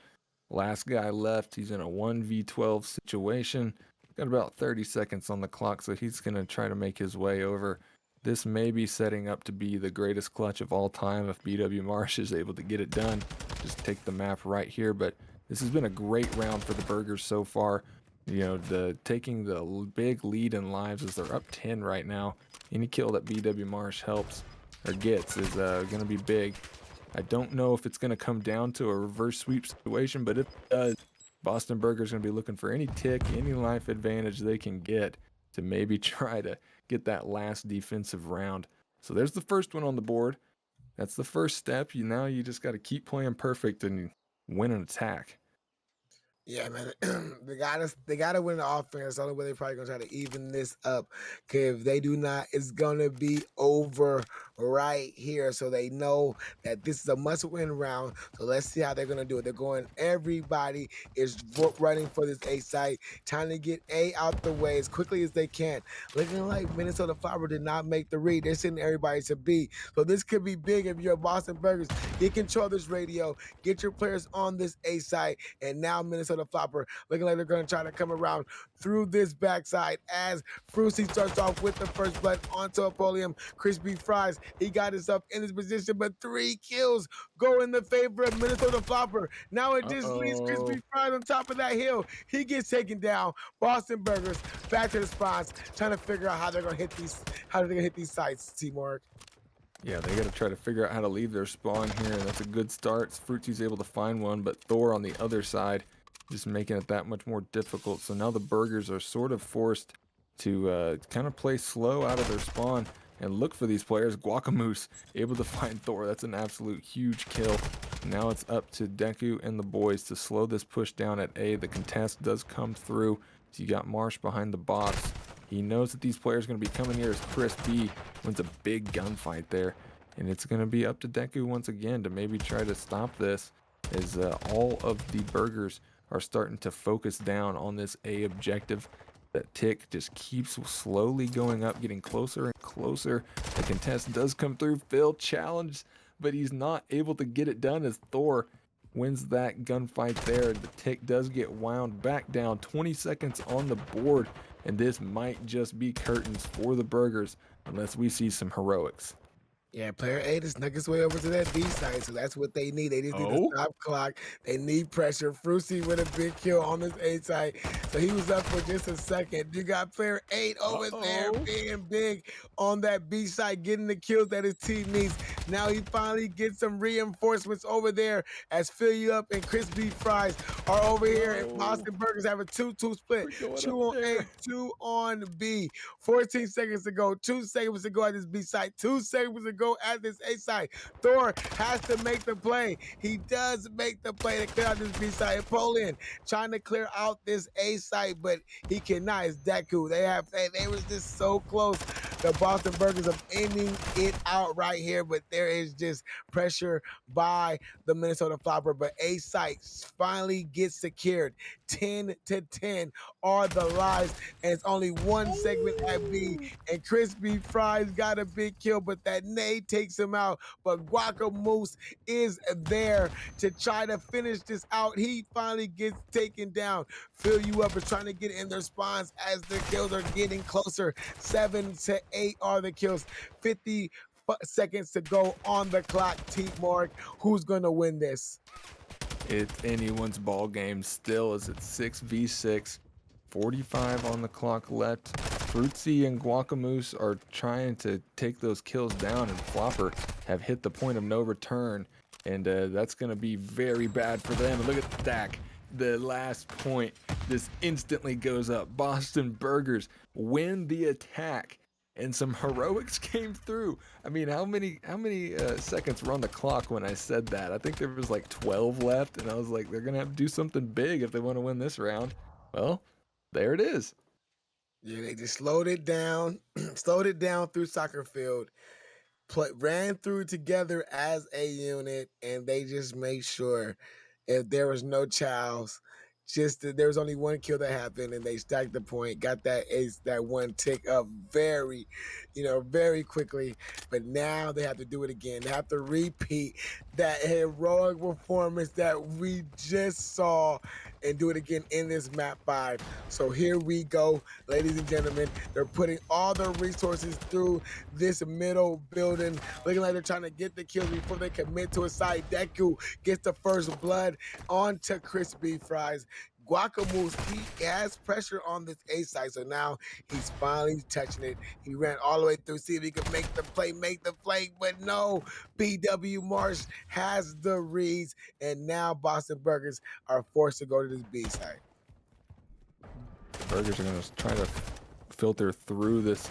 last guy left. He's in a 1v12 situation. Got about 30 seconds on the clock, so he's going to try to make his way over. This may be setting up to be the greatest clutch of all time if BW Marsh is able to get it done. Just take the map right here, but this has been a great round for the Burgers so far. You know, taking the big lead in lives as they're up 10 right now. Any kill that BW Marsh helps or gets is going to be big. I don't know if it's going to come down to a reverse sweep situation, but if it does, Boston Burger's going to be looking for any tick, any life advantage they can get to maybe try to get that last defensive round. So there's the first one on the board. That's the first step. Now you just got to keep playing perfect and win an attack. Yeah, man, they gotta win the offense. That's the only way they're probably gonna try to even this up. Cause if they do not, it's gonna be over right here. So they know that this is a must-win round. So let's see how they're gonna do it. They're going. Everybody is running for this A site, trying to get A out the way as quickly as they can. Looking like Minnesota Floppr did not make the read. They're sending everybody to B. So this could be big if you're Boston Burgers. Get control of this radio. Get your players on this A site, and now Minnesota Floppr looking like they're going to try to come around through this backside as Frucy starts off with the first blood onto Apollyon. Crispy Fries, he got himself in his position, but 3 kills go in the favor of Minnesota Floppr. Now it just leaves Crispy Fries on top of that hill. He gets taken down. Boston Burgers back to the spawns, trying to figure out how they're going to hit these sites, T-Mark. Yeah, they got to try to figure out how to leave their spawn here, and that's a good start. Fruitsy's able to find one, but Thor on the other side just making it that much more difficult. So now the Burgers are sort of forced to kind of play slow out of their spawn and look for these players. Guacamoose able to find Thor. That's an absolute huge kill. Now it's up to Deku and the boys to slow this push down at A. The contest does come through. So you got Marsh behind the box. He knows that these players are going to be coming here as Chris B wins a big gunfight there. And it's going to be up to Deku once again to maybe try to stop this as all of the Burgers are starting to focus down on this A objective. That tick just keeps slowly going up, getting closer and closer. The contest does come through. Phil challenged, but he's not able to get it done as Thor wins that gunfight there. The tick does get wound back down. 20 seconds on the board, and this might just be curtains for the Burgers unless we see some heroics. Yeah, player A just snuck his way over to that B side, so that's what they need. They just need to stop clock. They need pressure. Frucy with a big kill on this A side, so he was up for just a second. You got player 8 over there being big on that B side, getting the kills that his team needs. Now he finally gets some reinforcements over there as Fill You Up and Crispy Fries are over here, and Boston Burgers have a 2-2 split. 2 on A, 2 on B. 14 seconds to go. 2 seconds to go at this B side. 2 seconds to go at this A side. Thor has to make the play. He does make the play to clear out this B side. Apollyon trying to clear out this A side, but he cannot. It's Deku. They was just so close. The Boston Burgers are ending it out right here, but there is just pressure by the Minnesota Floppr. But A site finally gets secured. 10-10 are the lives, and it's only one segment at B. And Crispy Fries got a big kill, but that nade takes him out. But Guacamoose is there to try to finish this out. He finally gets taken down. Fill You Up is trying to get in their spawns as the kills are getting closer. 7-8 are the kills. 50 seconds to go on the clock. T-Mark, who's going to win this? It's anyone's ball game still as it's 6v6. 45 on the clock left. Fruitsy and Guacamoose are trying to take those kills down, and Floppr have hit the point of no return, and that's going to be very bad for them. And look at Stack. The last point just instantly goes up. Boston Burgers win the attack, and some heroics came through. I mean, how many seconds were on the clock when I said that? I think there was like 12 left, and I was like, they're gonna have to do something big if they want to win this round. Well, there it is. Yeah, they just slowed it down, slowed it down through soccer field, ran through together as a unit, and they just made sure if there was no chows, just that there was only one kill that happened, and they stacked the point, got that ace, that one tick up very, very quickly. But now they have to do it again. They have to repeat that heroic performance that we just saw and do it again in this map 5. So here we go, ladies and gentlemen. They're putting all their resources through this middle building, looking like they're trying to get the kills before they commit to a side. Deku gets the first blood onto Crispy Fries. Guacamoose, he has pressure on this A side, so now he's finally touching it. He ran all the way through, see if he could make the play, but no. BW Marsh has the reads, and now Boston Burgers are forced to go to this B side. The Burgers are going to try to filter through this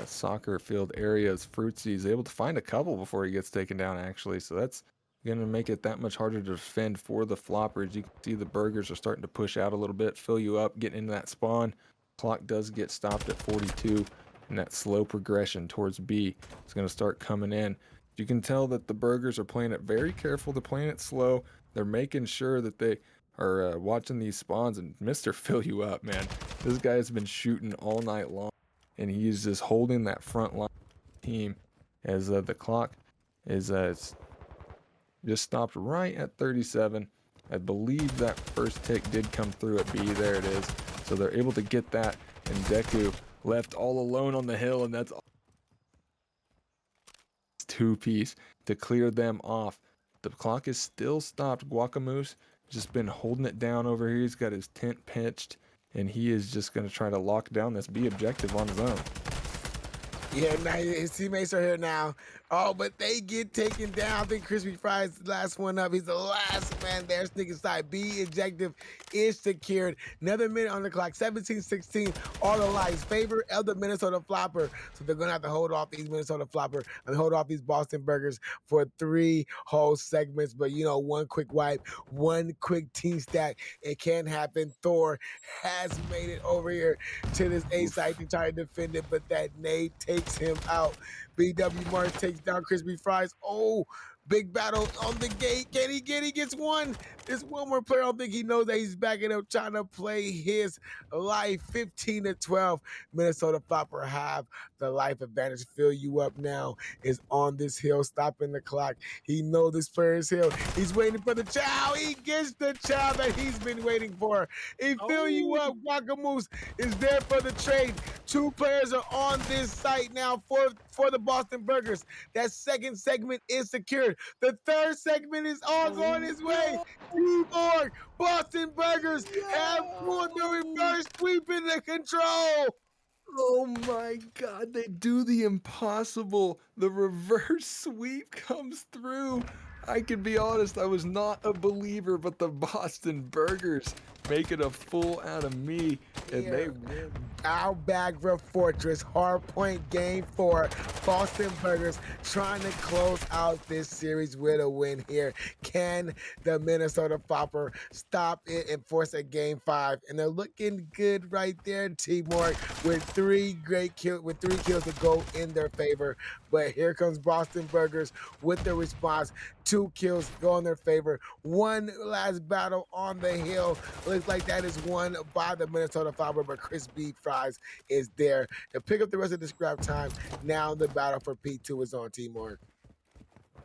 soccer field area as Fruitsy is able to find a couple before he gets taken down, actually. So that's going to make it that much harder to defend for the Floppers. You can see the Burgers are starting to push out a little bit, fill you up, getting into that spawn. Clock does get stopped at 42, and that slow progression towards B is going to start coming in. You can tell that the Burgers are playing it very careful. They're playing it slow. They're making sure that they are watching these spawns. And Mr. Fill You Up, man, this guy has been shooting all night long, and he's just holding that front line team as the clock is just stopped right at 37. I believe that first tick did come through at B. There it is. So they're able to get that, and Deku left all alone on the hill, and that's two-piece to clear them off. The clock is still stopped. Guacamoose just been holding it down over here. He's got his tent pitched, and he is just going to try to lock down this B objective on his own. Yeah, now his teammates are here now. Oh, but they get taken down. I think Crispy Fries the last one up. He's the last man there. Sneaking side. B objective is secured. Another minute on the clock. 17-16. All the lights favor of the Minnesota Floppr. So they're going to have to hold off these Minnesota Floppr and hold off these Boston Burgers for 3 whole segments. But, one quick wipe, one quick team stack. It can happen. Thor has made it over here to this A site to try to defend it, but that nade takes him out. BW Martin takes down Crispy Fries. Oh, big battle on the gate. Can he get? He gets one. There's one more player. I don't think he knows that he's backing up, trying to play his life. 15-12. Minnesota Floppr have the life advantage. Fill You Up now is on this hill, stopping the clock. He knows this player is hill. He's waiting for the chow. He gets the chow that he's been waiting for. He Fill You Up. Guacamoose is there for the trade. 2 players are on this site now for the Boston Burgers. That second segment is secured. The third segment is all going his way. Teamwork. Boston Burgers have pulled the reverse sweep into control. Oh my God, they do the impossible. The reverse sweep comes through. I can be honest, I was not a believer, but the Boston Burgers make it a full out of me, and they win. Albagra Fortress, hardpoint game 4. Boston Burgers trying to close out this series with a win here. Can the Minnesota Floppr stop it and force a game 5? And they're looking good right there, Teamwork, with 3 kills to go in their favor. But here comes Boston Burgers with the response. 2 kills go in their favor. One last battle on the hill. Looks like that is won by the Minnesota Floppr, but Crispy Fries is there to pick up the rest of the scrap time. Now the battle for P2 is on, Teamwork.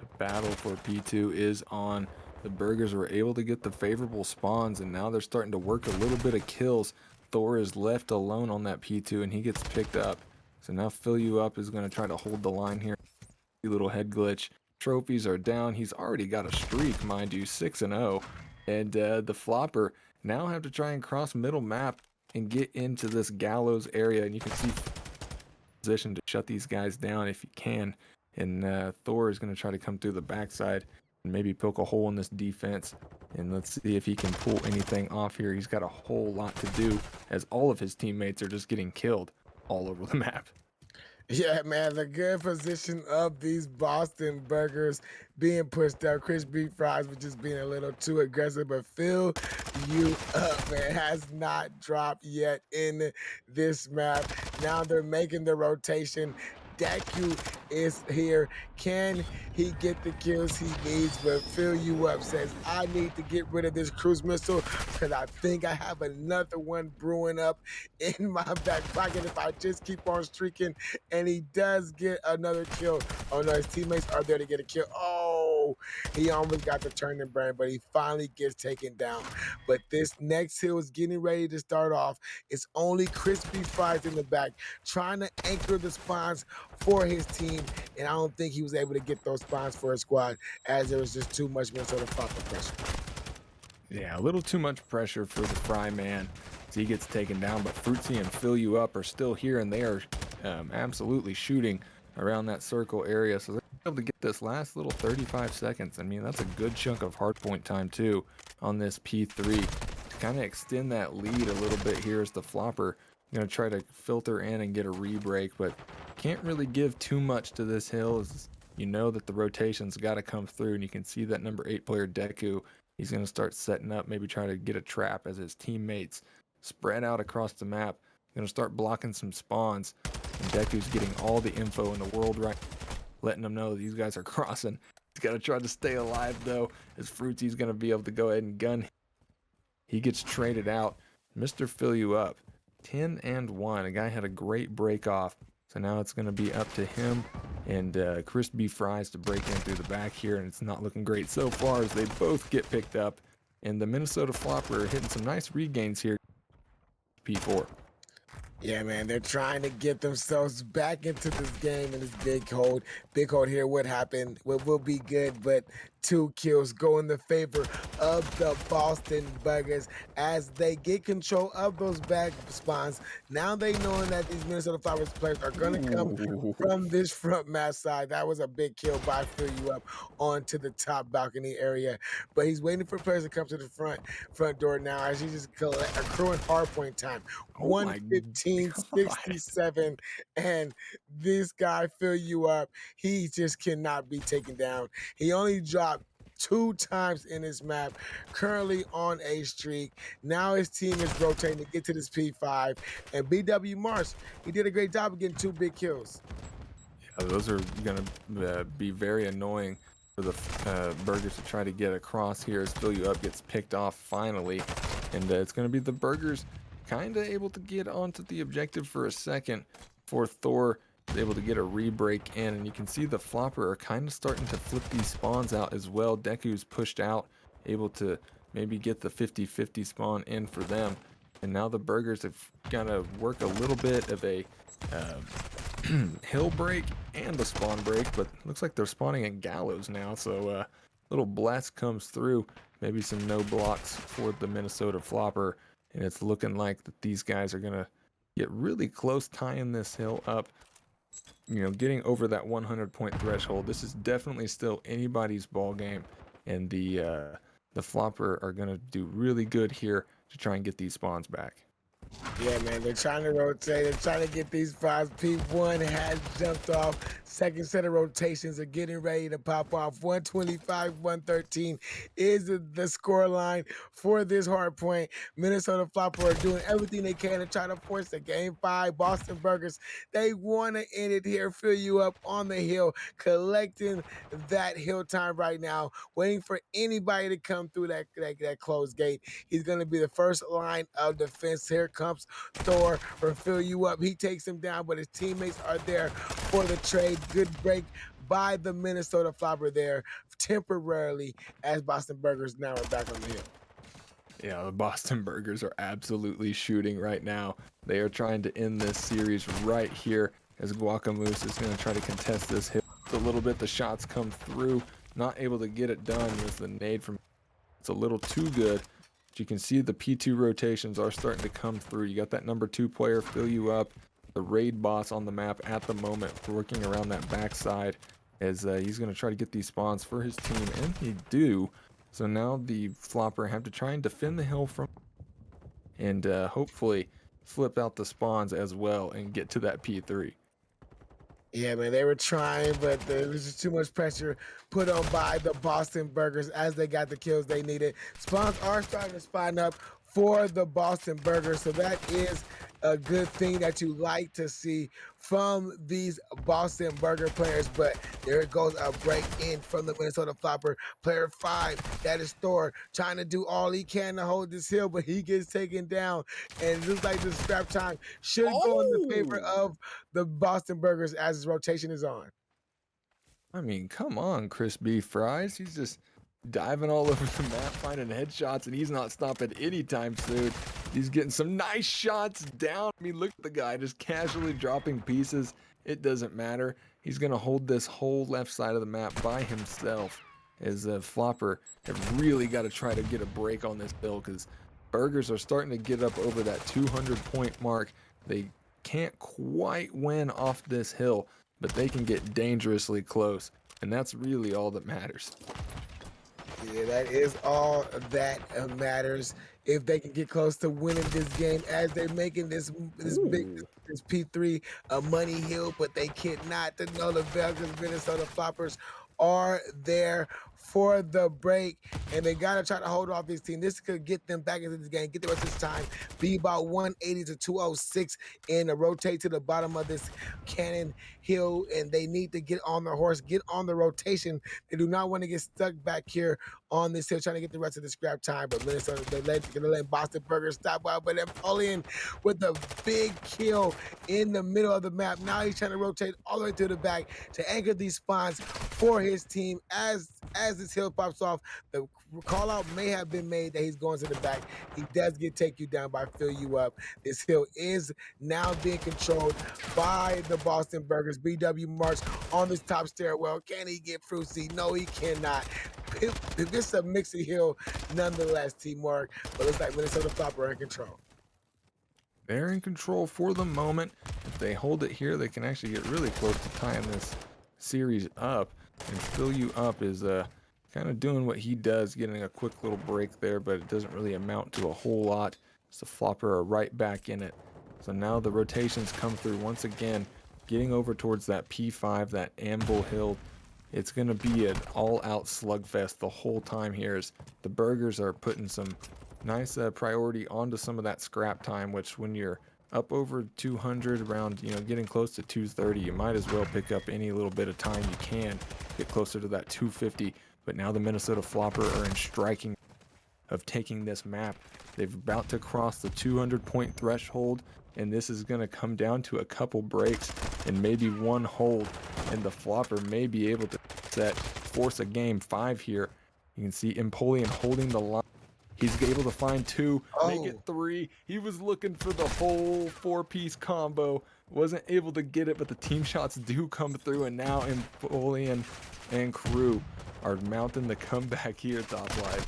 The battle for P2 is on. The Burgers were able to get the favorable spawns, and now they're starting to work a little bit of kills. Thor is left alone on that P2, and he gets picked up. So now Fill You Up is going to try to hold the line here. Little head glitch. Trophies are down. He's already got a streak, mind you, 6-0. And the Floppr now have to try and cross middle map and get into this gallows area. And you can see position to shut these guys down if you can. And Thor is going to try to come through the backside and maybe poke a hole in this defense. And let's see if he can pull anything off here. He's got a whole lot to do, as all of his teammates are just getting killed all over the map. Yeah, man, the good position of these Boston burgers being pushed up. Crispy fries was just being a little too aggressive, but fill you up, man. Has not dropped yet in this map. Now they're making the rotation. Deku is here. Can he get the kills he needs? But fill you up says, I need to get rid of this cruise missile because I think I have another one brewing up in my back pocket if I just keep on streaking. And he does get another kill. Oh no, his teammates are there to get a kill. Oh, he almost got the turn and burn, but he finally gets taken down. But this next hill is getting ready to start off. It's only Crispy Fries in the back, trying to anchor the spawns for his team. And I don't think he was able to get those spawns for his squad as there was just too much Minnesota Floppr pressure. Yeah, a little too much pressure for the Fry man as he gets taken down, but Fruitsy and Fill You Up are still here, and they are absolutely shooting around that circle area, so they're able to get this last little 35 seconds. I mean, that's a good chunk of hardpoint time, too, on this P3. To kind of extend that lead a little bit here is the Floppr going to try to filter in and get a re-break, but can't really give too much to this hill, as you know that the rotation's got to come through, and you can see that number 8 player Deku. He's going to start setting up, maybe try to get a trap as his teammates spread out across the map. Going to start blocking some spawns. And Deku's getting all the info in the world right, letting them know that these guys are crossing. He's got to try to stay alive, though, as Fruitsy's going to be able to go ahead and gun. He gets traded out. Mr. Fill You Up, 10 and 1. A guy had a great break off. So now it's going to be up to him and Crispy Fries to break in through the back here, and it's not looking great so far as they both get picked up. And the Minnesota Floppr are hitting some nice regains here. P4. Yeah, man, they're trying to get themselves back into this game in this big hold. Big hold here. What happened? What will be good, but 2 kills go in the favor of the Boston Buggers as they get control of those back spawns. Now they knowing that these Minnesota Flopprs players are going to come from this front map side. That was a big kill by Fill You Up onto the top balcony area. But he's waiting for players to come to the front door now as he's just accruing hardpoint time. Oh my 1:15:67, and this guy Fill You Up, he just cannot be taken down. He only dropped 2 times in this map, currently on a streak. Now his team is rotating to get to this P5, and BW Mars, he did a great job of getting 2 big kills. Yeah, those are going to be very annoying for the Burgers to try to get across here as Fill You Up gets picked off finally, and it's going to be the Burgers kind of able to get onto the objective for a second before Thor is able to get a re-break in, and you can see the Floppr are kind of starting to flip these spawns out as well. Deku's pushed out, able to maybe get the 50-50 spawn in for them, and now the Burgers have got to work a little bit of a hill break and a spawn break, but looks like they're spawning at Gallows now, so little blast comes through, maybe some no blocks for the Minnesota Floppr. And it's looking like that these guys are going to get really close tying this hill up, you know, getting over that 100-point threshold. This is definitely still anybody's ball game, and the Floppr are going to do really good here to try and get these spawns back. Yeah, man, they're trying to rotate. They're trying to get these fives. P1 has jumped off. Second set of rotations are getting ready to pop off. 125, 113 is the score line for this hard point. Minnesota Floppr are doing everything they can to try to force the game 5. Boston Burgers, they want to end it here. Fill You Up on the hill, collecting that hill time right now, waiting for anybody to come through that closed gate. He's going to be the first line of defense. Here comes Thor for Fill You Up. He takes him down, but his teammates are there for the trade. Good break by the Minnesota Floppr there temporarily as Boston Burgers now are back on the hill. Yeah, the Boston Burgers are absolutely shooting right now. They are trying to end this series right here as Guacamoose is going to try to contest this hill a little bit. The shots come through, not able to get it done with the nade from. It's a little too good. But you can see the P2 rotations are starting to come through. You got that number 2 player Fill You Up, the raid boss on the map at the moment, working around that backside as he's going to try to get these spawns for his team, and he do. So now the Floppr have to try and defend the hill from, and hopefully flip out the spawns as well and get to that P3. Yeah, man, they were trying, but there was just too much pressure put on by the Boston Burgers as they got the kills they needed. Spawns are starting to spawn up for the Boston Burgers, so that is a good thing that you like to see from these Boston Burger players. But there goes a break in from the Minnesota Floppr. Player 5, that is Thor, trying to do all he can to hold this hill, but he gets taken down. And it looks like the scrap time should go in the favor Oh! of the Boston Burgers as his rotation is on. I mean, come on, crispy fries. He's just diving all over the map, finding headshots, and he's not stopping anytime soon. He's getting some nice shots down. I mean, look at the guy just casually dropping pieces. It doesn't matter. He's going to hold this whole left side of the map by himself. As Floppr have really got to try to get a break on this hill because Burgers are starting to get up over that 200-point mark. They can't quite win off this hill, but they can get dangerously close, and that's really all that matters. Yeah, that is all that matters. If they can get close to winning this game, as they're making this big Ooh. this P3 a money hill, but they cannot deny the Belgian Minnesota Floppers are there for the break, and they gotta try to hold off this team. This could get them back into this game, get the rest of this time, be about 180 to 206, and rotate to the bottom of this cannon hill, and they need to get on the horse, get on the rotation. They do not want to get stuck back here on this hill trying to get the rest of the scrap time, but Minnesota, they're gonna let Boston Burgers stop out, but Napoleon with a big kill in the middle of the map. Now he's trying to rotate all the way to the back to anchor these spawns for his team as this hill pops off. The call out may have been made that he's going to the back. He does take you down by fill you up. This hill is now being controlled by the Boston Burgers. BW March on this top stairwell. Can he get Fruity? No, he cannot. This is a mixy hill nonetheless, teamwork, but looks like Minnesota Floppr are in control. They're in control for the moment. If they hold it here, they can actually get really close to tying this series up. And Fill You Up is kind of doing what he does, getting a quick little break there, but it doesn't really amount to a whole lot. So Floppr are right back in it. So now the rotations come through once again, getting over towards that P5, that Anvil Hill. It's going to be an all-out slugfest the whole time here as the Burgers are putting some nice priority onto some of that scrap time, which when you're up over 200, around, getting close to 230, you might as well pick up any little bit of time you can, get closer to that 250. But now the Minnesota Floppr are in striking of taking this map. They're about to cross the 200-point threshold, and this is going to come down to a couple breaks and maybe one hold, and the Floppr may be able to force a game 5 here. You can see Empoleon holding the line. He's able to find 2, make it 3. He was looking for the whole 4-piece combo. Wasn't able to get it, but the team shots do come through, and now Empoleon and crew are mounting the comeback here, top line.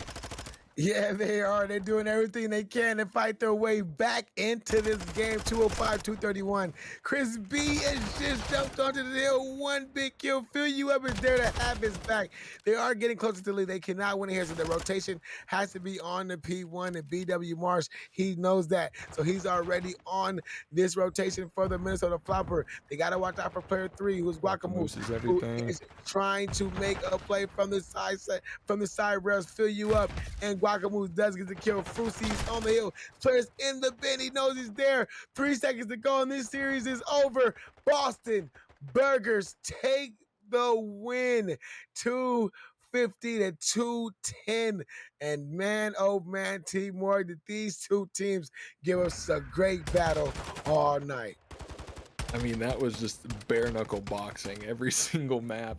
Yeah, they are. They're doing everything they can to fight their way back into this game. 205, 231. Chris B has just jumped onto the hill. One big kill. Fill You Up is there to have his back. They are getting closer to the lead. They cannot win here, so the rotation has to be on the P1 and BW Marsh. He knows that, so he's already on this rotation for the Minnesota Floppr. They got to watch out for player 3, who's Guacamoose, who is trying to make a play from the side rails. Fill You Up, and Guacamoose does get the kill. Fruity's on the hill. Players in the bin. He knows he's there. 3 seconds to go, and this series is over. Boston Burgers take the win. 250 to 210. And man, oh man, teamwork, that these two teams give us a great battle all night. I mean, that was just bare knuckle boxing every single map.